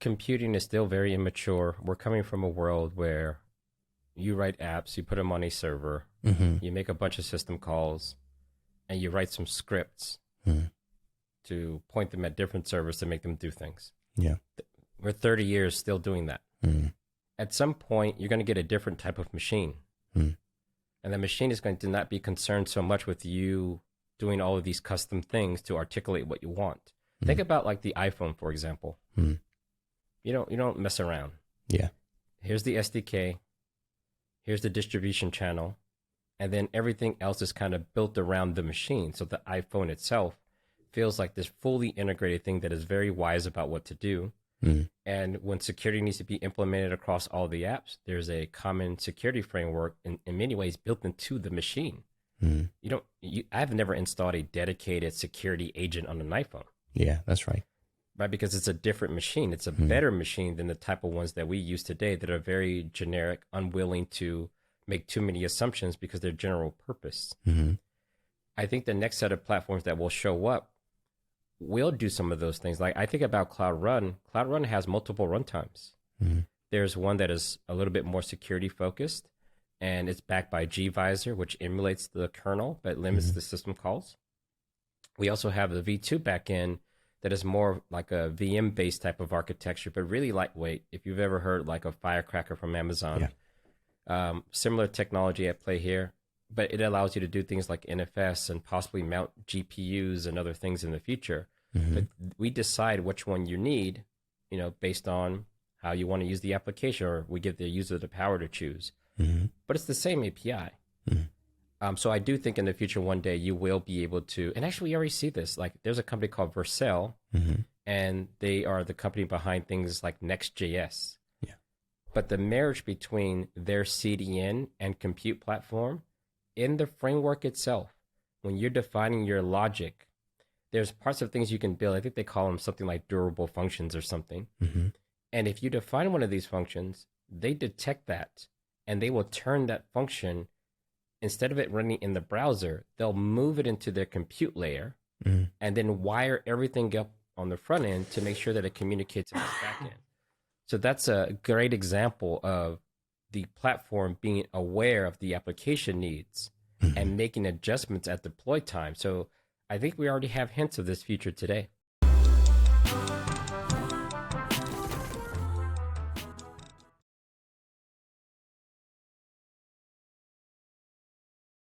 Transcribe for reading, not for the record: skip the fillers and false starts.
computing is still very immature. We're coming from a world where you write apps, you put them on a server, Mm-hmm. you make a bunch of system calls, and you write some scripts Mm-hmm. to point them at different servers to make them do things. Yeah. We're 30 years still doing that. Mm-hmm. At some point, you're going to get a different type of machine. Mm-hmm. And the machine is going to not be concerned so much with you doing all of these custom things to articulate what you want. Mm-hmm. Think about like the iPhone, for example. Mm-hmm. You don't mess around. Yeah. Here's the SDK, here's the distribution channel, and then everything else is kind of built around the machine. So the iPhone itself feels like this fully integrated thing that is very wise about what to do. Mm-hmm. And when security needs to be implemented across all the apps, there's a common security framework in many ways built into the machine. Mm-hmm. I've never installed a dedicated security agent on an iPhone. Yeah, that's right. Right, because it's a different machine. It's a Mm-hmm. better machine than the type of ones that we use today that are very generic, unwilling to make too many assumptions because they're general purpose. Mm-hmm. I think the next set of platforms that will show up will do some of those things. Like I think about Cloud Run. Cloud Run has multiple runtimes. Mm-hmm. There's one that is a little bit more security focused, and it's backed by gvisor, which emulates the kernel but limits Mm-hmm. the system calls. We also have the V2 backend that is more like a VM-based type of architecture, but really lightweight. If you've ever heard like a firecracker from Amazon, similar technology at play here, but it allows you to do things like NFS and possibly mount GPUs and other things in the future. Mm-hmm. But we decide which one you need, based on how you want to use the application, or we give the user the power to choose. Mm-hmm. But it's the same API. Mm-hmm. So I do think in the future, one day you will be able to, and actually we already see this, like there's a company called Vercel, Mm-hmm. and they are the company behind things like Next.js. Yeah. But the marriage between their CDN and compute platform in the framework itself, when you're defining your logic, there's parts of things you can build. I think they call them something like durable functions or something. Mm-hmm. And if you define one of these functions, they detect that and they will turn that function, instead of it running in the browser, they'll move it into their compute layer Mm-hmm. and then wire everything up on the front end to make sure that it communicates in the back end. So that's a great example of the platform being aware of the application needs Mm-hmm. and making adjustments at deploy time. So I think we already have hints of this future today.